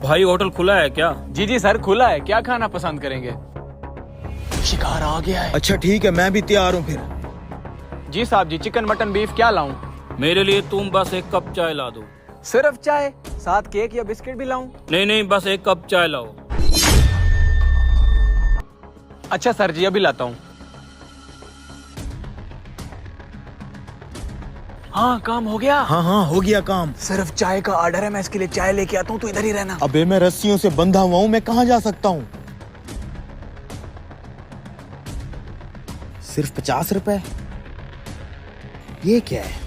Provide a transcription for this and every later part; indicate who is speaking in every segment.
Speaker 1: भाई होटल खुला है क्या?
Speaker 2: जी जी सर खुला है, क्या खाना पसंद करेंगे? शिकार आ गया है।
Speaker 3: अच्छा ठीक है, मैं भी तैयार हूँ फिर।
Speaker 2: जी साहब जी, चिकन मटन बीफ क्या लाऊं?
Speaker 1: मेरे लिए तुम बस एक कप चाय ला दो।
Speaker 2: सिर्फ चाय? साथ केक या बिस्किट भी लाऊं?
Speaker 1: नहीं नहीं, बस एक कप चाय लाओ।
Speaker 2: अच्छा सर जी, अभी लाता हूँ। हाँ काम हो गया।
Speaker 3: हाँ हो गया काम।
Speaker 2: सिर्फ चाय का ऑर्डर है, मैं इसके लिए चाय लेके आता हूँ, तो इधर ही रहना।
Speaker 3: अबे मैं रस्सियों से बंधा हुआ हूँ, मैं कहाँ जा सकता हूँ? सिर्फ 50 रुपए? ये क्या है?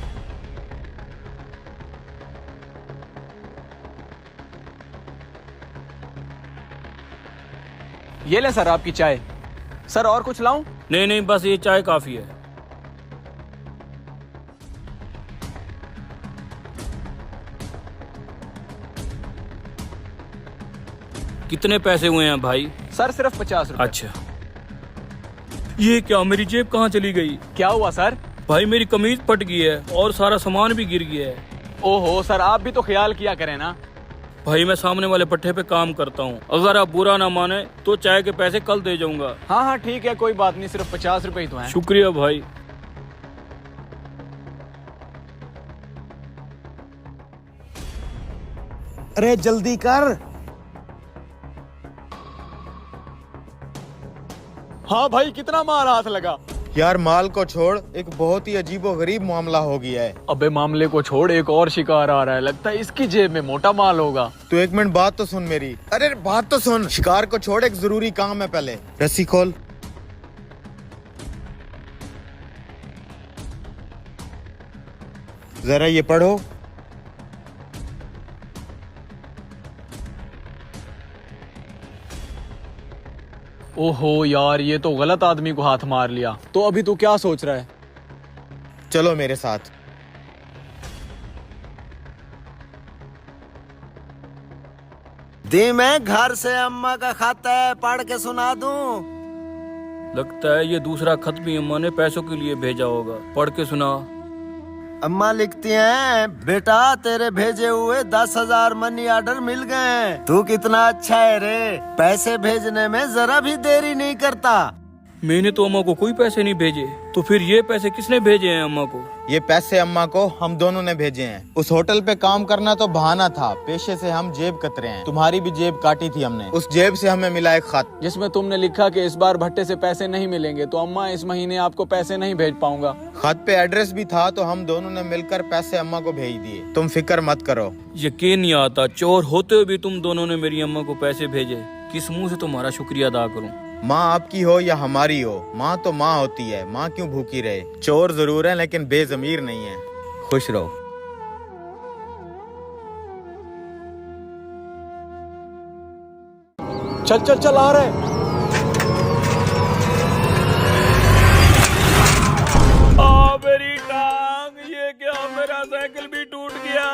Speaker 2: ये ले सर आपकी चाय। सर और कुछ लाऊं?
Speaker 1: नहीं नहीं, बस ये चाय काफी है। कितने पैसे हुए हैं भाई?
Speaker 2: सर सिर्फ 50 रुपए।
Speaker 1: अच्छा, ये क्या, मेरी जेब कहाँ चली गई?
Speaker 2: क्या हुआ सर?
Speaker 1: भाई मेरी कमीज फट गई है और सारा सामान भी गिर गया है।
Speaker 2: ओहो सर, आप भी तो ख्याल किया करें ना।
Speaker 1: भाई मैं सामने वाले पट्टे पे काम करता हूँ, अगर आप बुरा ना माने तो चाय के पैसे कल दे जाऊंगा।
Speaker 2: हाँ हाँ ठीक है, कोई बात नहीं, सिर्फ 50 रुपए ही तो हैं।
Speaker 1: शुक्रिया भाई।
Speaker 3: अरे जल्दी कर।
Speaker 2: हाँ भाई, कितना मार हाथ लगा?
Speaker 3: यार माल को छोड़, एक बहुत ही अजीबो गरीब मामला हो गया है।
Speaker 2: अबे मामले को छोड़, एक और शिकार आ रहा है, लगता है इसकी जेब में मोटा माल होगा।
Speaker 3: तू एक मिनट बात तो सुन मेरी। अरे बात तो सुन, शिकार को छोड़, एक जरूरी काम है। पहले रस्सी खोल। जरा ये पढ़ो।
Speaker 2: ओहो यार, ये तो गलत आदमी को हाथ मार लिया। तो अभी तू क्या सोच रहा है?
Speaker 3: चलो मेरे साथ।
Speaker 4: दी मैं घर से अम्मा का खाता है, पढ़ के सुना दूं?
Speaker 1: लगता है ये दूसरा खत भी अम्मा ने पैसों के लिए भेजा होगा, पढ़ के सुना।
Speaker 4: अम्मा लिखती हैं, बेटा तेरे भेजे हुए 10,000 मनी ऑर्डर मिल गए। तू कितना अच्छा है रे, पैसे भेजने में जरा भी देरी नहीं करता।
Speaker 1: मैंने तो अम्मा को कोई पैसे नहीं भेजे, तो फिर ये पैसे किसने भेजे हैं अम्मा को?
Speaker 3: ये पैसे अम्मा को हम दोनों ने भेजे हैं। उस होटल पे काम करना तो बहाना था, पेशे से हम जेब कतरे हैं। तुम्हारी भी जेब काटी थी हमने। उस जेब से हमें मिला एक खत,
Speaker 2: जिसमें तुमने लिखा कि इस बार भट्टे से पैसे नहीं मिलेंगे, तो अम्मा इस महीने आपको पैसे नहीं भेज पाऊंगा।
Speaker 3: खत पे एड्रेस भी था, तो हम दोनों ने मिलकर पैसे अम्मा को भेज दिए। तुम फिक्र मत करो।
Speaker 1: यकीन नहीं आता, चोर होते हुए भी तुम दोनों ने मेरी अम्मा को पैसे भेजे। किस मुंह से तुम्हारा शुक्रिया अदा करूं?
Speaker 3: माँ आपकी हो या हमारी हो, माँ तो माँ होती है। माँ क्यों भूखी रहे? चोर जरूर है लेकिन बेजमीर नहीं है। खुश रहो।
Speaker 2: चल चल चल, आ रहे।
Speaker 1: मेरी टांग, ये क्या, मेरा साइकिल भी टूट गया।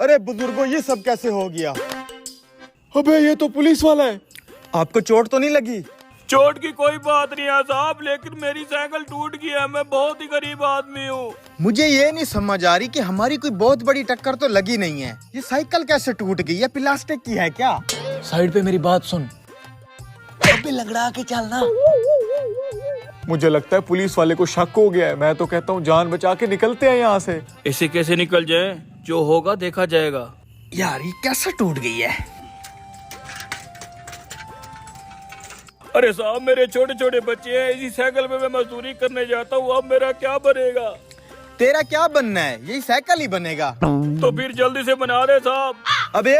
Speaker 3: अरे बुजुर्गों, ये सब कैसे हो गया?
Speaker 2: अबे ये तो पुलिस वाला है।
Speaker 3: आपको चोट तो नहीं लगी?
Speaker 1: चोट की कोई बात नहीं है साहब, लेकिन मेरी साइकिल टूट गई है। मैं बहुत ही गरीब आदमी हूँ।
Speaker 3: मुझे ये नहीं समझ आ रही कि हमारी कोई बहुत बड़ी टक्कर तो लगी नहीं है। ये साइकिल कैसे टूट गई? ये प्लास्टिक की है क्या?
Speaker 2: साइड पे मेरी बात सुन।
Speaker 4: अबे लगड़ा के चलना।
Speaker 2: मुझे लगता है पुलिस वाले को शक हो गया है। मैं तो कहता हूँ जान बचा के निकलते हैं यहाँ से।
Speaker 1: ऐसे कैसे निकल जाए? जो होगा देखा जाएगा।
Speaker 3: यार ये कैसे टूट गई है?
Speaker 1: अरे साहब, मेरे छोटे छोटे बच्चे हैं, इसी साइकिल पे मैं मजदूरी करने जाता हूँ। अब मेरा क्या बनेगा?
Speaker 3: तेरा क्या बनना है? यही साइकिल ही बनेगा।
Speaker 1: तो फिर जल्दी से बना दे साहब।
Speaker 3: अबे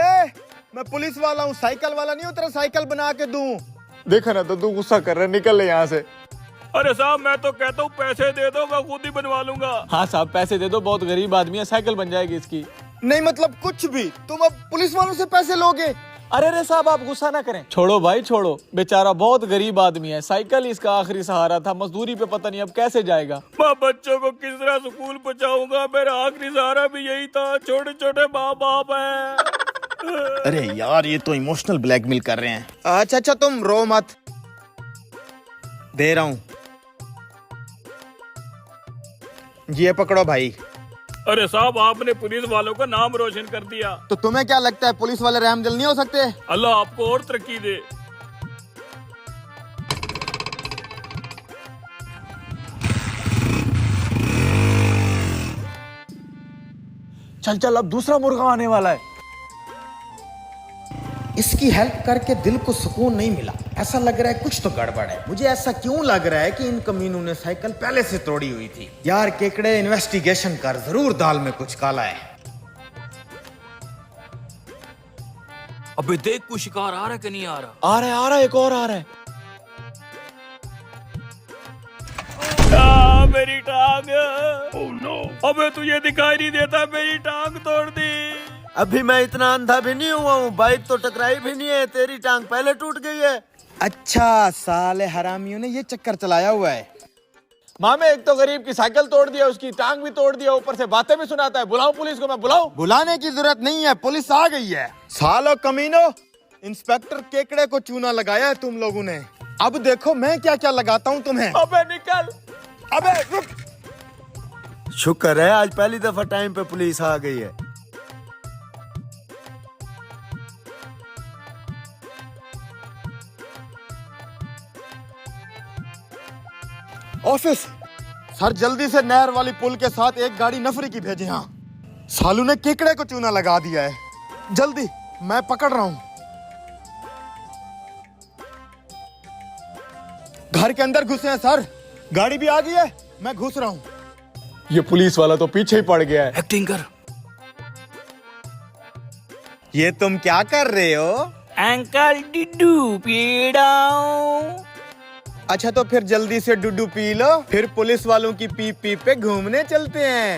Speaker 3: मैं पुलिस वाला हूँ, साइकिल वाला नहीं हूँ तेरा साइकिल बना के दूं।
Speaker 2: देखा ना, दद्दू गुस्सा कर रहा है, निकल ले यहाँ से।
Speaker 1: अरे साहब, मैं तो कहता हूँ पैसे दे दो, मैं खुद ही बनवा लूंगा।
Speaker 2: हाँ साहब, पैसे दे दो, बहुत गरीब आदमी है, साइकिल बन जाएगी इसकी।
Speaker 3: नहीं मतलब कुछ भी, तुम अब पुलिस वालों से पैसे लोगे?
Speaker 2: अरे रे साहब, आप गुस्सा ना करें। छोड़ो भाई छोड़ो, बेचारा बहुत गरीब आदमी है, साइकिल इसका आखिरी सहारा था। मजदूरी पे पता नहीं अब कैसे जाएगा।
Speaker 1: मैं बच्चों को किस तरह स्कूल पहुँचाऊंगा? मेरा आखिरी सहारा भी यही था। छोटे छोटे माँ बाप है।
Speaker 3: अरे यार ये तो इमोशनल ब्लैकमेल कर रहे हैं। अच्छा तुम रो मत, दे रहा हूँ। ये पकड़ो भाई।
Speaker 1: अरे साहब, आपने पुलिस वालों का नाम रोशन कर दिया।
Speaker 3: तो तुम्हें क्या लगता है पुलिस वाले रहम दिल नहीं हो सकते?
Speaker 1: अल्लाह आपको और तरक्की दे।
Speaker 2: चल चल, अब दूसरा मुर्गा आने वाला है।
Speaker 3: इसकी हेल्प करके दिल को सुकून नहीं मिला। ऐसा लग रहा है कुछ तो गड़बड़ है। मुझे ऐसा क्यों लग रहा है कि इन कमीनों ने साइकिल पहले से तोड़ी हुई थी। यार केकड़े, इन्वेस्टिगेशन कर, जरूर दाल में कुछ काला है।
Speaker 1: अबे देख, कोई शिकार आ रहा है कि नहीं आ रहा?
Speaker 2: आ रहा है, एक और आ रहा है।
Speaker 1: मेरी टांग। oh, no. अबे तुझे दिखाई नहीं देता, मेरी टांग तोड़ दी।
Speaker 4: अभी मैं इतना अंधा भी नहीं हुआ हूँ, बाइक तो टकराई भी नहीं है, तेरी टांग पहले टूट गई है।
Speaker 3: अच्छा, साले हरामियों ने ये चक्कर चलाया हुआ है।
Speaker 2: मामे, एक तो गरीब की साइकिल तोड़ दिया, उसकी टांग भी तोड़ दिया, ऊपर से बातें भी सुनाता है। बुलाऊं पुलिस को? मैं बुलाऊं?
Speaker 3: बुलाने की जरूरत नहीं है, पुलिस आ गई है। सालो कमीनो, इंस्पेक्टर केकड़े को चूना लगाया है तुम लोगों ने। अब देखो मैं क्या क्या लगाता हूँ तुम्हें।
Speaker 2: अबे निकल।
Speaker 3: अबे रुक।
Speaker 4: शुक्र है आज पहली दफा टाइम पे पुलिस आ गई है।
Speaker 3: ऑफिस सर, जल्दी से नहर वाली पुल के साथ एक गाड़ी नफरी की भेजे। हाँ, सालू ने केकड़े को चूना लगा दिया है। जल्दी, मैं पकड़ रहा हूं। घर के अंदर घुसे हैं सर। गाड़ी भी आ गई है, मैं घुस रहा हूं।
Speaker 2: ये पुलिस वाला तो पीछे ही पड़ गया है।
Speaker 1: एक्टिंग कर।
Speaker 3: ये तुम क्या कर रहे हो?
Speaker 1: अंकल डिड्डू पीड़ाऊं।
Speaker 3: अच्छा, तो फिर जल्दी से डुडू पी लो, फिर पुलिस वालों की पीप पीप पे घूमने चलते हैं।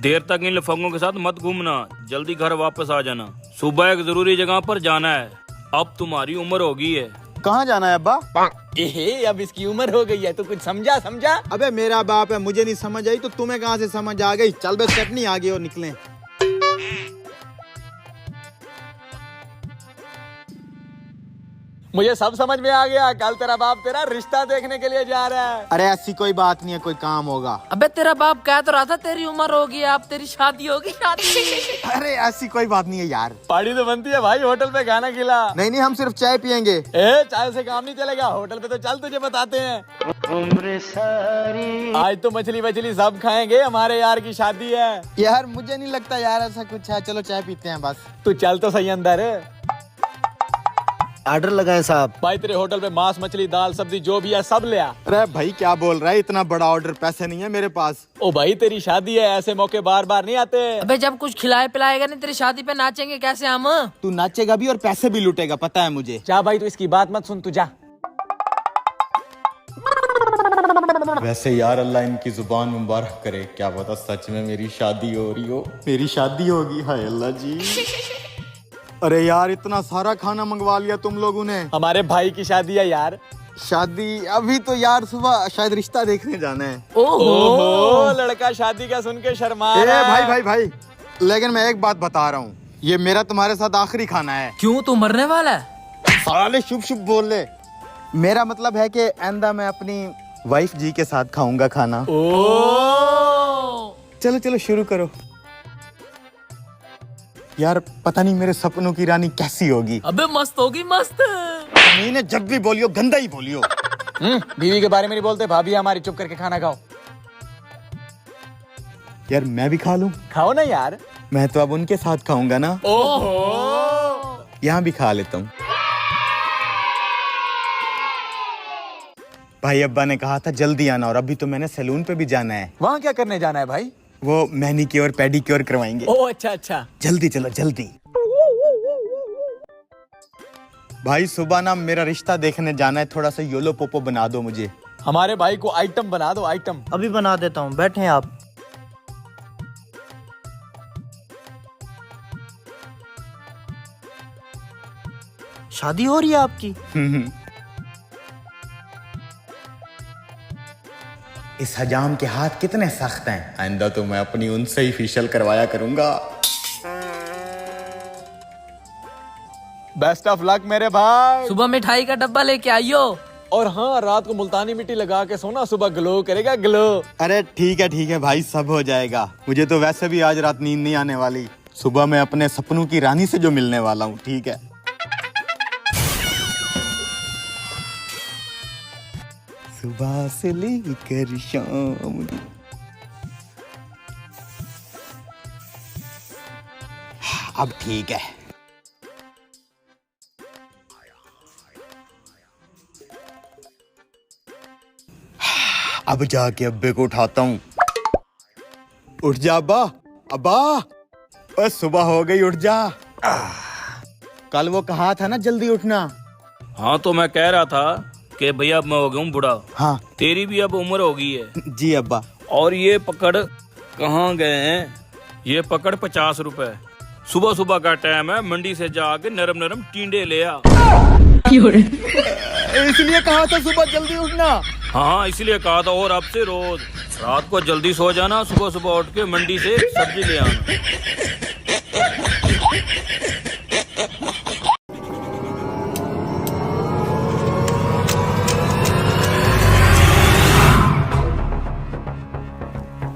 Speaker 1: देर तक इन लफंगों के साथ मत घूमना, जल्दी घर वापस आ जाना। सुबह एक जरूरी जगह पर जाना है। अब तुम्हारी उम्र हो गई है।
Speaker 3: कहाँ जाना है अब्बा?
Speaker 2: एहे, अब इसकी उम्र हो गई है तो कुछ समझा।
Speaker 3: अबे मेरा बाप है, मुझे नहीं समझ आई तो तुम्हें कहाँ से समझ आ गई? चल बे, चटनी आ गई और निकले।
Speaker 2: मुझे सब समझ में आ गया। कल तेरा बाप तेरा रिश्ता देखने के लिए जा रहा है।
Speaker 3: अरे ऐसी कोई बात नहीं है, कोई काम होगा।
Speaker 5: अबे तेरा बाप कह तो रहा था तेरी उम्र होगी, अब तेरी शादी होगी। शादी
Speaker 3: अरे ऐसी कोई बात नहीं है यार।
Speaker 2: पार्टी तो बनती है भाई, होटल पे खाना खिला।
Speaker 3: नहीं नहीं, हम सिर्फ चाय पियेंगे।
Speaker 2: ए, चाय से काम नहीं चलेगा, होटल पे तो चल, तुझे बताते हैं। आज तो मछली वछली सब खाएंगे, हमारे यार की शादी है।
Speaker 3: यार मुझे नहीं लगता यार ऐसा कुछ है, चलो चाय पीते हैं बस।
Speaker 2: तू चल तो सही अंदर।
Speaker 4: ऑर्डर लगाए साहब।
Speaker 2: भाई तेरे होटल पे मांस मछली दाल सब्जी जो भी है सब ले आ।
Speaker 3: अरे भाई क्या बोल रहा है, इतना बड़ा ऑर्डर पैसे नहीं है मेरे पास।
Speaker 2: ओ भाई तेरी शादी है, ऐसे मौके बार बार नहीं आते।
Speaker 5: अबे जब कुछ खिलाए पिलाएगा नहीं, तेरी शादी पे नाचेंगे कैसे हम?
Speaker 3: तू नाचेगा भी और पैसे भी लूटेगा, पता है मुझे।
Speaker 2: जा भाई, तू इसकी बात मत सुन, तू जा।
Speaker 3: वैसे यार अल्लाह इनकी जुबान मुबारक करे, क्या पता सच में मेरी शादी हो रही हो। मेरी शादी होगी, हाय अल्लाह जी। अरे यार इतना सारा खाना मंगवा लिया तुम लोगों ने।
Speaker 2: हमारे भाई की शादी है यार।
Speaker 3: शादी अभी तो यार, सुबह शायद रिश्ता देखने जाना है।
Speaker 2: ओहो, लड़का शादी का सुन के शर्मा रहा है।
Speaker 3: भाई भाई भाई, लेकिन मैं एक बात बता रहा हूँ, ये मेरा तुम्हारे साथ आखिरी खाना है।
Speaker 5: क्यों, तू मरने वाला है?
Speaker 3: साले शुभ शुभ बोल ले। मेरा मतलब है कि आइंदा मैं अपनी वाइफ जी के साथ खाऊंगा खाना। चलो चलो शुरू करो। यार पता नहीं मेरे सपनों की रानी कैसी होगी।
Speaker 5: अबे मस्त होगी, मस्त।
Speaker 3: मैंने जब भी बोलियो गंदा ही बोलियो।
Speaker 2: बीवी के बारे में नहीं बोलते, भाभी हमारी, चुप करके खाना खाओ।
Speaker 3: यार मैं भी खा लूं?
Speaker 2: खाओ ना यार।
Speaker 3: मैं तो अब उनके साथ खाऊंगा ना।
Speaker 2: ओहो,
Speaker 3: यहाँ भी खा लेता हूँ। भाई अब्बा ने कहा था जल्दी आना, और अभी तो मैंने सैलून पे भी जाना है।
Speaker 2: वहाँ क्या करने जाना है भाई?
Speaker 3: वो मैनीक्योर पेडिक्योर करवाएंगे।
Speaker 2: ओ अच्छा अच्छा।
Speaker 3: जल्दी चलो जल्दी। भाई सुबह ना मेरा रिश्ता देखने जाना है, थोड़ा सा योलो पोपो बना दो मुझे।
Speaker 2: हमारे भाई को आइटम बना दो, आइटम।
Speaker 4: अभी बना देता हूँ, बैठे आप। शादी हो रही है आपकी?
Speaker 3: इस हजाम के हाथ कितने सख्त हैं। आइंदा तो मैं अपनी उनसे ही फेशियल करवाया करूंगा।
Speaker 2: बेस्ट ऑफ लक मेरे भाई।
Speaker 5: सुबह मिठाई का डब्बा लेके आइयो।
Speaker 2: और हाँ, रात को मुल्तानी मिट्टी लगा के सोना, सुबह ग्लो करेगा, ग्लो।
Speaker 3: अरे ठीक है भाई, सब हो जाएगा। मुझे तो वैसे भी आज रात नींद नहीं आने वाली। सुबह मैं अपने सपनों की रानी से जो मिलने वाला हूँ। ठीक है, सुबह से लेकर शाम। अब ठीक है। अब जाके अब्बे को उठाता हूँ। उठ जा अब्बा, अब्बा। बस सुबह हो गई, उठ जा। कल वो कहा था ना जल्दी उठना।
Speaker 1: हाँ तो मैं कह रहा था कि भैया अब मैं हो गया हूँ बूढ़ा।
Speaker 3: हाँ
Speaker 1: तेरी भी अब उम्र हो गई है।
Speaker 3: जी अब्बा।
Speaker 1: और ये पकड़ कहाँ गए हैं? ये पकड़ 50 रुपए। सुबह सुबह का टाइम है, मंडी से जाके नरम नरम टींडे ले आ।
Speaker 3: इसलिए कहा था सुबह जल्दी उठना।
Speaker 1: हाँ इसलिए कहा था। और अब से रोज रात को जल्दी सो जाना, सुबह सुबह उठ के मंडी से सब्जी ले आना।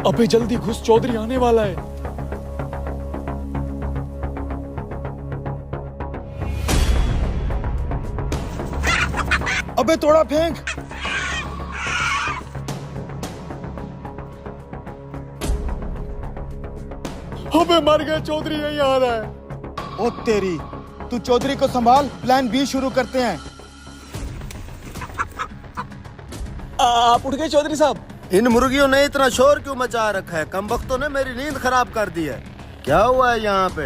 Speaker 2: अबे जल्दी घुस, चौधरी आने वाला है।
Speaker 3: अबे थोड़ा फेंक।
Speaker 2: अबे मर गए, चौधरी यहीं आ रहा है।
Speaker 3: ओ तेरी, तू चौधरी को संभाल, प्लान बी शुरू करते हैं।
Speaker 2: आप उठ गए चौधरी साहब?
Speaker 4: इन मुर्गियों ने इतना शोर क्यों मचा रखा है? कमबख्तों ने मेरी नींद खराब कर दी है। क्या हुआ है यहाँ पे?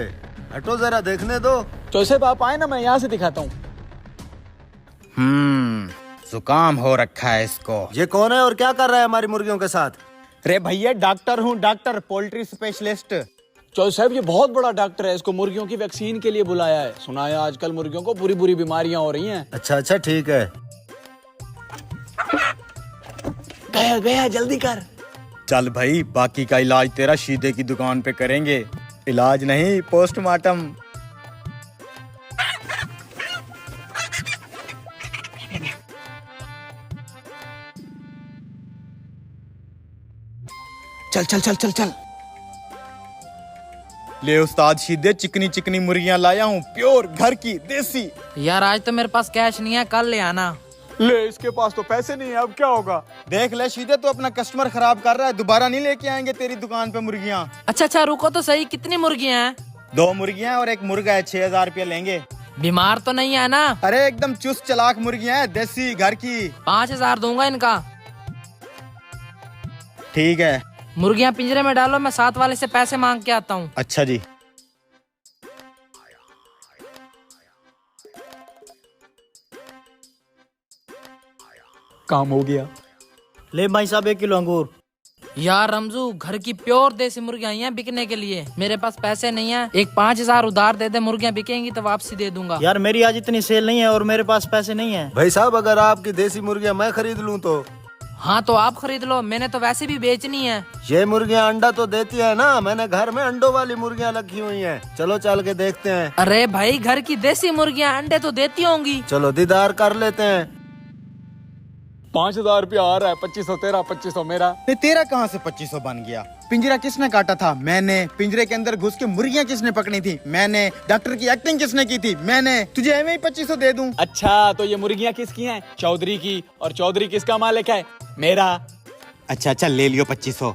Speaker 4: हटो जरा देखने दो।
Speaker 2: चौधरी साहब आप आए ना, मैं यहाँ से दिखाता हूँ।
Speaker 3: जुकाम हो रखा है इसको।
Speaker 4: ये कौन है और क्या कर रहा है हमारी मुर्गियों के साथ?
Speaker 3: रे भैया डॉक्टर हूँ, डॉक्टर, पोल्ट्री स्पेशलिस्ट।
Speaker 2: चौधरी साहब ये बहुत बड़ा डॉक्टर है, इसको मुर्गियों की वैक्सीन के लिए बुलाया है। सुना है आजकल मुर्गियों को बुरी बुरी बीमारियां हो रही हैं।
Speaker 4: अच्छा ठीक है।
Speaker 2: गया गया, जल्दी कर।
Speaker 3: चल भाई, बाकी का इलाज तेरा शीदे की दुकान पे करेंगे। इलाज नहीं, पोस्टमार्टम। चल चल चल चल चल। ले उस्ताद शीदे, चिकनी चिकनी मुर्गियां लाया हूँ, प्योर घर की देसी।
Speaker 5: यार आज तो मेरे पास कैश नहीं है, कल ले आना।
Speaker 2: ले, इसके पास तो पैसे नहीं है, अब क्या होगा?
Speaker 3: देख ले शीदे, तू अपना कस्टमर खराब कर रहा है। दोबारा नहीं लेके आएंगे तेरी दुकान पे मुर्गियां।
Speaker 5: अच्छा रुको तो सही, कितनी मुर्गियां हैं?
Speaker 3: 2 मुर्गियां और 1 मुर्गा है। 6000 रुपया लेंगे।
Speaker 5: बीमार तो नहीं है ना?
Speaker 3: अरे एकदम चुस्त चालाक मुर्गियां हैं, देसी घर की।
Speaker 5: 5000 दूंगा इनका।
Speaker 3: ठीक है।
Speaker 5: मुर्गियां पिंजरे में डालो, मैं साथ वाले से पैसे मांग के आता हूँ।
Speaker 3: अच्छा जी।
Speaker 2: काम हो गया।
Speaker 6: ले भाई साहब 1 किलो अंगूर।
Speaker 5: यार रमजू, घर की प्योर देसी मुर्गियां आई हैं बिकने के लिए। मेरे पास पैसे नहीं है, एक 5000 उधार दे दे, मुर्गियां बिकेंगी तो वापसी दे दूंगा।
Speaker 6: यार मेरी आज इतनी सेल नहीं है और मेरे पास पैसे नहीं है।
Speaker 4: भाई साहब अगर आपकी देसी मुर्गियां मैं खरीद लूं तो?
Speaker 5: हाँ तो आप खरीद लो, मैंने तो वैसे भी बेचनी है।
Speaker 4: ये मुर्गियां अंडा तो देती है ना? मैंने घर में अंडों वाली मुर्गियां रखी हुई हैं। चलो चल के देखते हैं।
Speaker 5: अरे भाई, घर की देसी मुर्गियां अंडे तो देती होंगी।
Speaker 4: चलो दीदार कर लेते हैं।
Speaker 2: 5000 रुपया आ रहा है। 2500 तेरा, 2500 मेरा।
Speaker 3: नहीं, तेरा कहाँ से 2500 बन गया? पिंजरा किसने काटा था? मैंने। पिंजरे के अंदर घुस के मुर्गियां किसने पकड़ी थी? मैंने। डॉक्टर की एक्टिंग किसने की थी? मैंने। तुझे ऐਵੇਂ ही 2500 दे दूं?
Speaker 2: अच्छा तो ये मुर्गियां किसकी हैं? चौधरी की। और चौधरी किसका मालिक है? मेरा।
Speaker 3: अच्छा ले लियो 2500।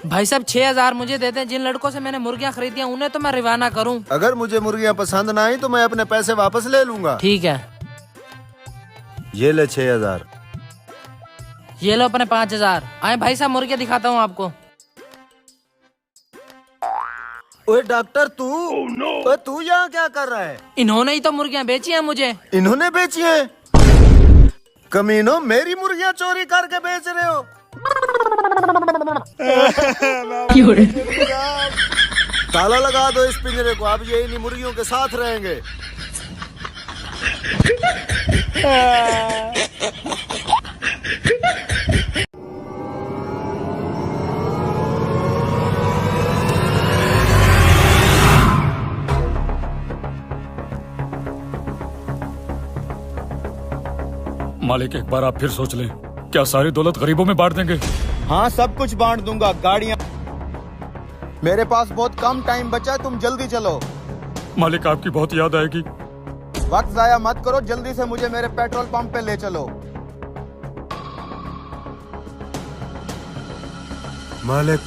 Speaker 5: भाई साहब 6000 मुझे दे दें। जिन लड़कों से मैंने मुर्गियां खरीदी हैं उन्हें तो मैं रवाना करूं।
Speaker 4: अगर मुझे मुर्गियां पसंद ना आई तो मैं अपने पैसे वापस ले लूंगा।
Speaker 5: ठीक है,
Speaker 4: ये ले 6000।
Speaker 5: ये लो अपने 5000। आए भाई साहब, मुर्गियां दिखाता हूँ आपको।
Speaker 4: ओए डॉक्टर तू ओए तू यहाँ क्या कर रहा है?
Speaker 5: इन्होंने ही तो मुर्गियां बेची हैं मुझे।
Speaker 4: इन्होंने बेची है? कमीनों, मेरी मुर्गियां चोरी करके बेच रहे हो? ताला लगा दो इस पिंजरे को, अब ये इन्हीं मुर्गियों के साथ रहेंगे।
Speaker 7: मालिक एक बार आप फिर सोच लें, क्या सारी दौलत गरीबों में बांट देंगे?
Speaker 3: हाँ सब कुछ बांट दूंगा, गाड़ियाँ। मेरे पास बहुत कम टाइम बचा है, तुम जल्दी चलो।
Speaker 7: मालिक आपकी बहुत याद आएगी।
Speaker 3: वक्त जाया मत करो, जल्दी से मुझे मेरे पेट्रोल पंप पे ले चलो।
Speaker 4: मालिक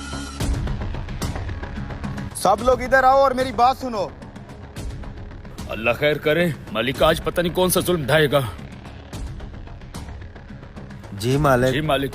Speaker 3: सब लोग इधर आओ और मेरी बात सुनो।
Speaker 7: अल्लाह खैर करे, मालिक आज पता नहीं कौन सा जुल्म ढाएगा।
Speaker 4: जी मालिक।
Speaker 7: जी मालिक।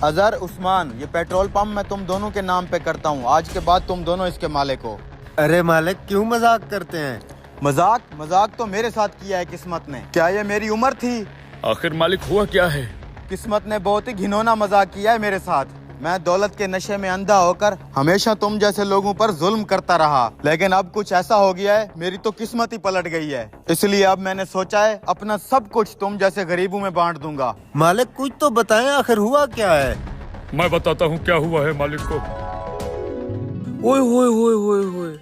Speaker 3: अजहर, उस्मान, ये पेट्रोल पंप मैं तुम दोनों के नाम पे करता हूँ। आज के बाद तुम दोनों इसके मालिक हो।
Speaker 4: अरे मालिक क्यों मजाक करते हैं?
Speaker 3: मजाक तो मेरे साथ किया है किस्मत ने। क्या ये मेरी उम्र थी?
Speaker 7: आखिर मालिक हुआ क्या है?
Speaker 3: किस्मत ने बहुत ही घिनौना मजाक किया है मेरे साथ। मैं दौलत के नशे में अंधा होकर हमेशा तुम जैसे लोगों पर जुल्म करता रहा, लेकिन अब कुछ ऐसा हो गया है, मेरी तो किस्मत ही पलट गई है। इसलिए अब मैंने सोचा है अपना सब कुछ तुम जैसे गरीबों में बांट दूंगा।
Speaker 4: मालिक कुछ तो बताएं, आखिर हुआ क्या है?
Speaker 7: मैं बताता हूँ क्या हुआ है मालिक को।
Speaker 1: ओए होए होए होए होए,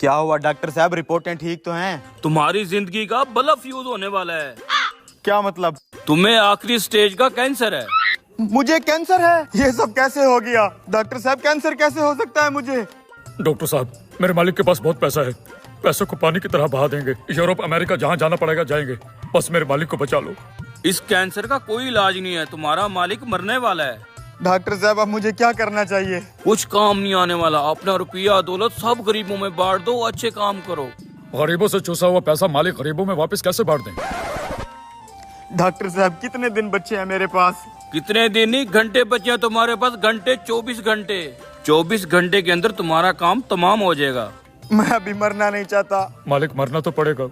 Speaker 3: क्या हुआ डॉक्टर साहब, रिपोर्टें ठीक तो हैं?
Speaker 1: तुम्हारी जिंदगी का बल्ब फ्यूज होने वाला है।
Speaker 3: क्या मतलब?
Speaker 1: तुम्हें आखिरी स्टेज का कैंसर है।
Speaker 3: मुझे कैंसर है? ये सब कैसे हो गया? डॉक्टर साहब कैंसर कैसे हो सकता है मुझे?
Speaker 7: डॉक्टर साहब, मेरे मालिक के पास बहुत पैसा है, पैसों को पानी की तरह बहा देंगे। यूरोप अमेरिका जहाँ जाना पड़ेगा जाएंगे, बस मेरे मालिक को बचा लो।
Speaker 1: इस कैंसर का कोई इलाज नहीं है, तुम्हारा मालिक मरने वाला है।
Speaker 3: डॉक्टर साहब अब मुझे क्या करना चाहिए?
Speaker 1: कुछ काम नहीं आने वाला, अपना रुपया दौलत सब गरीबों में बांट दो, अच्छे काम करो।
Speaker 7: गरीबों से चूसा हुआ पैसा मालिक गरीबों में वापस कैसे बांट दें?
Speaker 3: डॉक्टर साहब कितने दिन बचे हैं मेरे पास?
Speaker 1: कितने दिन नहीं, घंटे बचे हैं तुम्हारे पास, घंटे 24 घंटे। 24 घंटे के अंदर तुम्हारा काम तमाम हो जाएगा।
Speaker 3: मैं अभी मरना नहीं चाहता।
Speaker 7: मालिक मरना तो पड़ेगा।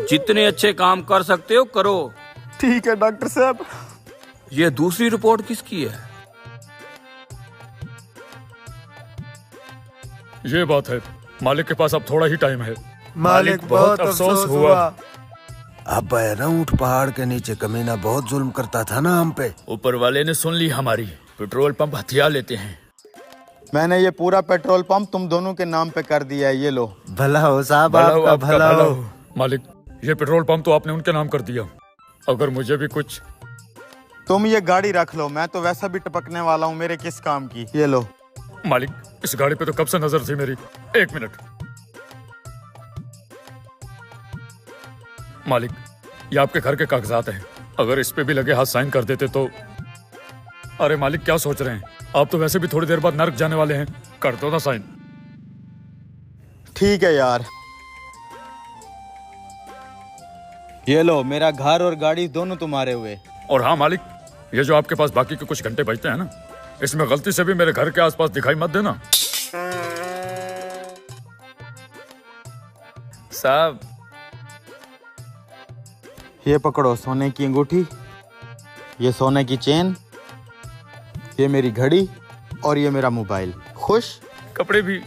Speaker 1: जितने अच्छे काम कर सकते हो करो।
Speaker 3: ठीक है डॉक्टर साहब।
Speaker 1: ये दूसरी रिपोर्ट किसकी है?
Speaker 7: ये बात है, मालिक के पास अब थोड़ा ही टाइम है।
Speaker 4: मालिक बहुत
Speaker 7: अफसोस
Speaker 4: अफसोस हुआ। अब ऊंट पहाड़ के नीचे कमीना बहुत जुल्म करता था ना हम पे।
Speaker 7: ऊपर वाले ने सुन ली हमारी, पेट्रोल पंप हथियार लेते हैं।
Speaker 3: मैंने ये पूरा पेट्रोल पंप तुम दोनों के नाम पे कर दिया है, ये लो।
Speaker 4: भला हो साहब,
Speaker 7: भला हो,
Speaker 4: आपका
Speaker 7: आपका
Speaker 4: भला
Speaker 7: भला
Speaker 4: हो।
Speaker 7: हो। मालिक ये पेट्रोल पंप तो आपने उनके नाम कर दिया, अगर मुझे भी कुछ।
Speaker 3: तुम ये गाड़ी रख लो, मैं तो वैसा भी टपकने वाला हूँ, मेरे किस काम की। ये लो।
Speaker 7: मालिक इस गाड़ी पे तो कब से नजर थी मेरी। एक मिनट मालिक, ये आपके घर के कागजात हैं, अगर इस पे भी लगे हाथ साइन कर देते तो। अरे मालिक क्या सोच रहे हैं, आप तो वैसे भी थोड़ी देर बाद नर्क जाने वाले हैं, कर दो ना साइन।
Speaker 3: ठीक है यार, ये लो, मेरा घर और गाड़ी दोनों तुम्हारे हुए।
Speaker 7: और हाँ मालिक, ये जो आपके पास बाकी के कुछ घंटे बचते हैं ना, इसमें गलती से भी मेरे घर के आसपास दिखाई मत देना। साहब
Speaker 3: ये पकड़ो सोने की अंगूठी, ये सोने की चेन, ये मेरी घड़ी और ये मेरा मोबाइल। खुश?
Speaker 7: कपड़े भी।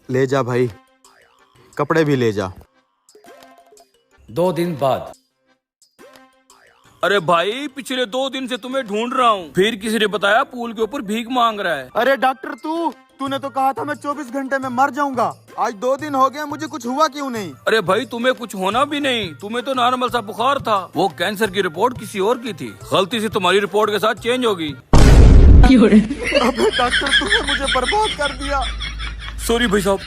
Speaker 3: ले जा भाई, कपड़े भी ले जा।
Speaker 1: 2 दिन बाद। अरे भाई, पिछले 2 दिन से तुम्हें ढूंढ रहा हूँ, फिर किसी ने बताया पुल के ऊपर भीख मांग रहा है।
Speaker 3: अरे डॉक्टर तूने तो कहा था मैं 24 घंटे में मर जाऊंगा। आज 2 दिन हो गए, मुझे कुछ हुआ क्यों नहीं?
Speaker 1: अरे भाई, तुम्हें कुछ होना भी नहीं, तुम्हें तो नॉर्मल सा बुखार था। वो कैंसर की रिपोर्ट किसी और की थी, गलती से तुम्हारी रिपोर्ट के साथ चेंज होगी।
Speaker 3: अबे डॉक्टर तूने मुझे बर्बाद कर दिया।
Speaker 1: सॉरी भाई साहब।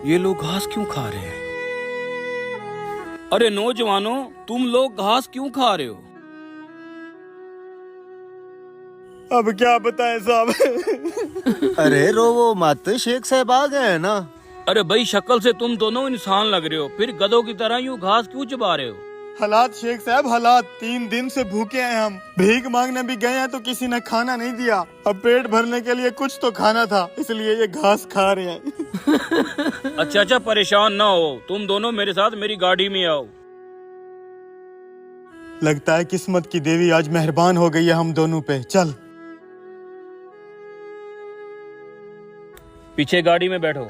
Speaker 1: ये लोग घास क्यों खा रहे हैं? अरे नौजवानों, तुम लोग घास क्यों खा रहे हो?
Speaker 3: अब क्या बताएं साहब?
Speaker 4: अरे रोवो मत, शेख साहब आ गए हैं ना।
Speaker 1: अरे भाई, शक्ल से तुम दोनों इंसान लग रहे हो, फिर गधों की तरह यूं घास क्यों चबा रहे हो?
Speaker 3: हालात शेख साहब, हालात। 3 दिन से भूखे हैं हम, भीख मांगने भी गए हैं तो किसी ने खाना नहीं दिया। अब पेट भरने के लिए कुछ तो खाना था, इसलिए ये घास खा रहे हैं।
Speaker 1: अच्छा, परेशान ना हो, तुम दोनों मेरे साथ मेरी गाड़ी में आओ।
Speaker 3: लगता है किस्मत की देवी आज मेहरबान हो गई है हम दोनों पे। चल
Speaker 1: पीछे गाड़ी में बैठो।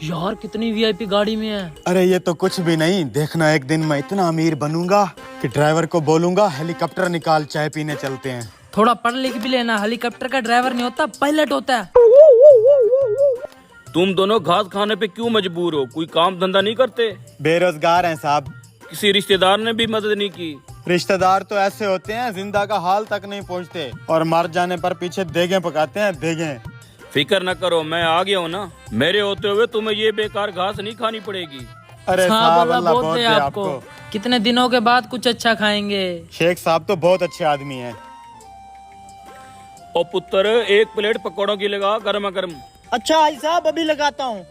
Speaker 5: यार कितनी वीआईपी गाड़ी में है।
Speaker 3: अरे ये तो कुछ भी नहीं, देखना एक दिन मैं इतना अमीर बनूंगा कि ड्राइवर को बोलूंगा हेलीकॉप्टर निकाल, चाय पीने चलते हैं।
Speaker 5: थोड़ा पढ़ लिख भी लेना, हेलीकॉप्टर का ड्राइवर नहीं होता, पायलट होता है।
Speaker 1: तुम दोनों घास खाने पे क्यों मजबूर हो? कोई काम धंधा नहीं करते?
Speaker 3: बेरोजगार हैं साहब।
Speaker 1: किसी रिश्तेदार ने भी मदद नहीं की?
Speaker 3: रिश्तेदार तो ऐसे होते हैं जिंदा का हाल तक नहीं पहुंचते और मर जाने पर पीछे देगे पकाते हैं, देगे।
Speaker 1: फिक्र न करो, मैं आ गया हूँ ना। मेरे होते हुए तुम्हें ये बेकार घास नहीं खानी पड़ेगी।
Speaker 3: अरे
Speaker 5: हाँ,
Speaker 3: साहब
Speaker 5: बोला
Speaker 3: अल्लाह
Speaker 5: बहुत
Speaker 3: बहुत
Speaker 5: दे
Speaker 3: दे
Speaker 5: आपको।
Speaker 3: आपको।
Speaker 5: कितने दिनों के बाद कुछ अच्छा खाएंगे।
Speaker 3: शेख साहब तो बहुत अच्छे आदमी हैं।
Speaker 1: ओ पुत्र, एक प्लेट पकौड़ों की लगा, गर्मा गर्म।
Speaker 6: अच्छा आई साहब अभी लगाता हूँ।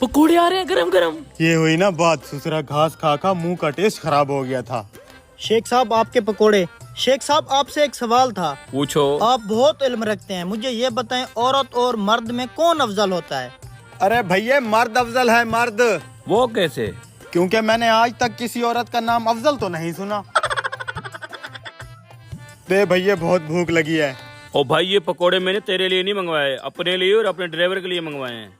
Speaker 5: पकौड़े आ रहे हैं गरम गरम।
Speaker 3: ये हुई ना बात, ससुरा घास खा खा मुंह का टेस्ट खराब हो गया था।
Speaker 6: शेख साहब आपके पकोड़े। शेख साहब आपसे एक सवाल था।
Speaker 1: पूछो।
Speaker 6: आप बहुत इल्म रखते हैं, मुझे ये बताएं औरत और मर्द में कौन अफजल होता है?
Speaker 3: अरे भैया मर्द अफजल है, मर्द।
Speaker 1: वो कैसे?
Speaker 3: क्योंकि मैंने आज तक किसी औरत का नाम अफजल तो नहीं सुना। दे भैया बहुत भूख लगी है।
Speaker 1: ओ भाई, ये पकोड़े मैंने तेरे लिए नहीं मंगवाए, अपने लिए और अपने ड्राइवर के लिए मंगवाए हैं।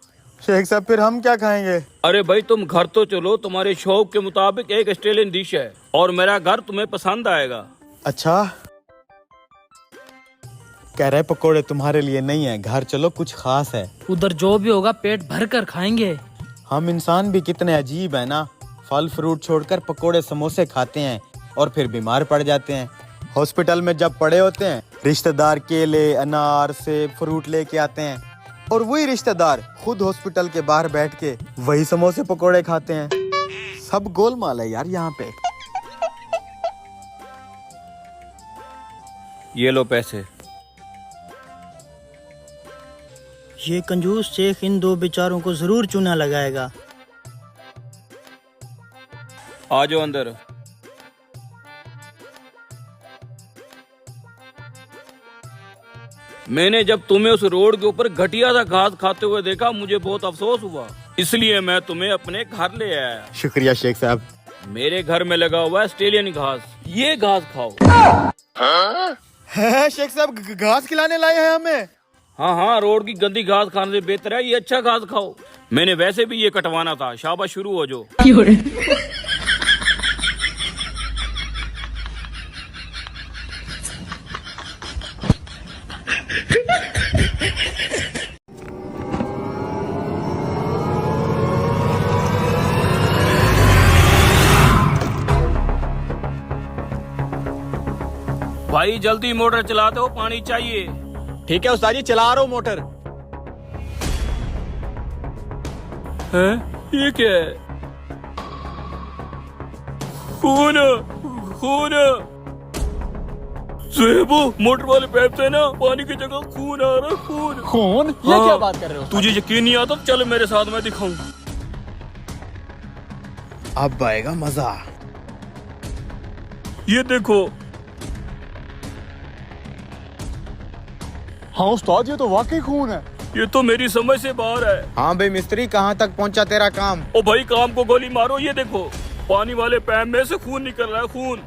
Speaker 3: शेख साहब फिर हम क्या खाएंगे?
Speaker 1: अरे भाई तुम घर तो चलो, तुम्हारे शौक के मुताबिक एक ऑस्ट्रेलियन डिश है और मेरा घर तुम्हें पसंद आएगा।
Speaker 3: अच्छा कह रहे पकोड़े तुम्हारे लिए नहीं है, घर चलो कुछ खास है।
Speaker 5: उधर जो भी होगा पेट भर कर खाएंगे।
Speaker 3: हम इंसान भी कितने अजीब है ना, फल फ्रूट छोड़कर पकोड़े समोसे खाते हैं और फिर बीमार पड़ जाते हैं। हॉस्पिटल में जब पड़े होते हैं रिश्तेदार केले अनार सेब फ्रूट लेके आते हैं और वही रिश्तेदार खुद हॉस्पिटल के बाहर बैठ के वही समोसे पकोड़े खाते हैं। सब गोलमाल है यार यहाँ पे।
Speaker 1: ये लो पैसे।
Speaker 6: ये कंजूस शेख इन दो बेचारों को जरूर चूना लगाएगा।
Speaker 1: आ जाओ अंदर। मैंने जब तुम्हें उस रोड के ऊपर घटिया सा घास खाते हुए देखा, मुझे बहुत अफसोस हुआ, इसलिए मैं तुम्हें अपने घर ले आया।
Speaker 3: शुक्रिया शेख साहब।
Speaker 1: मेरे घर में लगा हुआ है ऑस्ट्रेलियन घास, ये घास खाओ।
Speaker 3: है शेख साहब घास खिलाने लाए हैं हमें?
Speaker 1: हाँ हाँ, रोड की गंदी घास खाने से बेहतर है ये अच्छा घास खाओ। मैंने वैसे भी ये कटवाना था, शाबाश शुरू हो जाओ। भाई जल्दी मोटर चला दो, पानी चाहिए।
Speaker 2: ठीक है उस्ताद जी, चला रहा हूँ मोटर।
Speaker 1: हैं? ये क्या है? खून खून। सुहेबो, मोटर वाले पाइप से ना पानी की जगह खून आ रहा है, खून।
Speaker 2: खून? ये
Speaker 1: हाँ।
Speaker 2: क्या बात कर रहे हो?
Speaker 1: तुझे यकीन नहीं आता? चल मेरे साथ, मैं दिखाऊं।
Speaker 3: अब आएगा मजा।
Speaker 1: ये देखो।
Speaker 2: हाँ उस्ताद, ये तो वाकई खून है।
Speaker 1: ये तो मेरी समझ से बाहर है।
Speaker 3: हाँ भाई मिस्त्री, कहाँ तक पहुँचा तेरा काम?
Speaker 1: ओ भाई, काम को गोली मारो। ये देखो, पानी वाले पैप में से खून निकल रहा है, खून।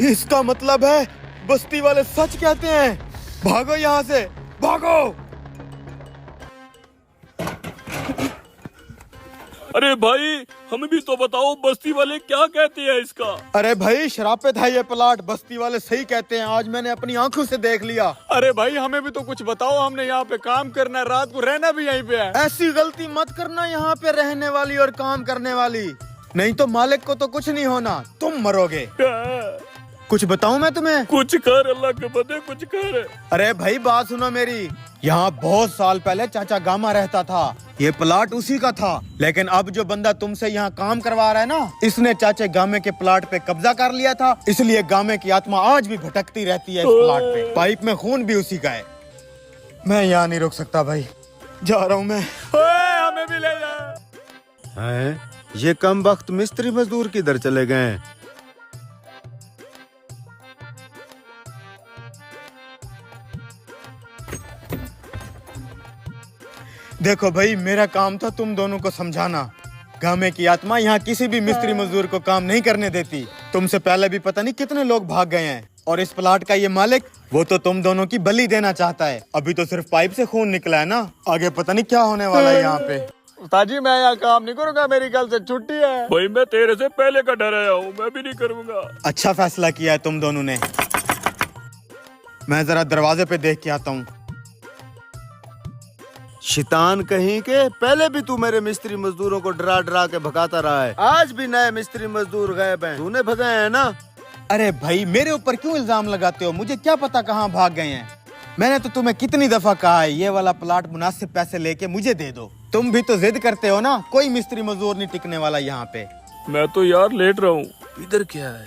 Speaker 3: इसका मतलब है बस्ती वाले सच कहते हैं। भागो यहाँ से, भागो।
Speaker 1: अरे भाई, हमें भी तो बताओ, बस्ती वाले क्या कहते हैं इसका?
Speaker 3: अरे भाई शराफत है ये प्लाट, बस्ती वाले सही कहते हैं, आज मैंने अपनी आंखों से देख लिया।
Speaker 2: अरे भाई हमें भी तो कुछ बताओ, हमने यहाँ पे काम करना है, रात को रहना भी यहीं पे है।
Speaker 3: ऐसी गलती मत करना यहाँ पे रहने वाली और काम करने वाली, नहीं तो मालिक को तो कुछ नहीं होना, तुम मरोगे। कुछ बताऊं मैं तुम्हें?
Speaker 1: कुछ कर, अल्लाह के बंदे कुछ कर।
Speaker 3: अरे भाई बात सुनो मेरी, यहाँ बहुत साल पहले चाचा गामा रहता था, ये प्लाट उसी का था, लेकिन अब जो बंदा तुमसे यहाँ काम करवा रहा है ना, इसने चाचे गामे के प्लाट पे कब्जा कर लिया था, इसलिए गामे की आत्मा आज भी भटकती रहती है इस प्लाट पे। पाइप में खून भी उसी का है। मैं यहाँ नहीं रुक सकता भाई, जा रहा हूँ मैं।
Speaker 2: हमें भी ले जा।
Speaker 4: हैं? ये कम वक्त मिस्त्री मजदूर किधर चले गए?
Speaker 3: देखो भाई, मेरा काम था तुम दोनों को समझाना। गामे की आत्मा यहाँ किसी भी मिस्त्री मजदूर को काम नहीं करने देती। तुमसे पहले भी पता नहीं कितने लोग भाग गए हैं और इस प्लाट का ये मालिक, वो तो तुम दोनों की बलि देना चाहता है। अभी तो सिर्फ पाइप से खून निकला है ना, आगे पता नहीं क्या होने वाला है यहाँ पे।
Speaker 2: उस्ताद जी मैं यहाँ काम नहीं करूंगा, मेरी कल से छुट्टी है।
Speaker 1: भाई मैं तेरे से पहले का डर आया हूँ, मैं भी नहीं करूंगा।
Speaker 3: अच्छा फैसला किया है तुम दोनों ने। मैं जरा दरवाजे पे देख के आता हूँ।
Speaker 4: शैतान कहीं के, पहले भी तू मेरे मिस्त्री मजदूरों को डरा डरा के भगाता रहा है। आज भी नए मिस्त्री मजदूर गायब हैं, तूने भगाए हैं ना?
Speaker 3: अरे भाई मेरे ऊपर क्यों इल्जाम लगाते हो? मुझे क्या पता कहाँ भाग गए हैं। मैंने तो तुम्हें कितनी दफा कहा है ये वाला प्लाट मुनासिब पैसे लेके मुझे दे दो। तुम भी तो जिद करते हो ना। कोई मिस्त्री मजदूर नहीं टिकने वाला यहाँ पे।
Speaker 1: मैं तो यार लेट रहा हूँ। इधर क्या है?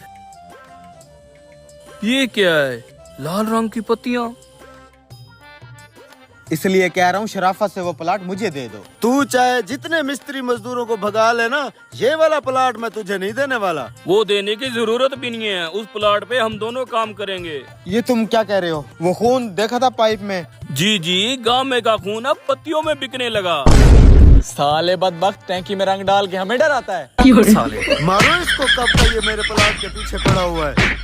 Speaker 1: ये क्या है? लाल रंग की पत्तियाँ।
Speaker 3: इसलिए कह रहा हूँ शराफत से वो प्लाट मुझे दे दो।
Speaker 4: तू चाहे जितने मिस्त्री मजदूरों को भगा लेना, ये वाला प्लाट मैं तुझे नहीं देने वाला।
Speaker 1: वो देने की जरूरत भी नहीं है, उस प्लाट पे हम दोनों काम करेंगे।
Speaker 3: ये तुम क्या कह रहे हो? वो खून देखा था पाइप में।
Speaker 1: जी जी, गाँव में का खून अब पत्तियों में बिकने लगा।
Speaker 2: साले बदबख्त, टैंकी में रंग डाल के हमें डराता है।
Speaker 1: साले
Speaker 4: मारो इसको, कब का ये मेरे प्लाट के पीछे पड़ा हुआ है।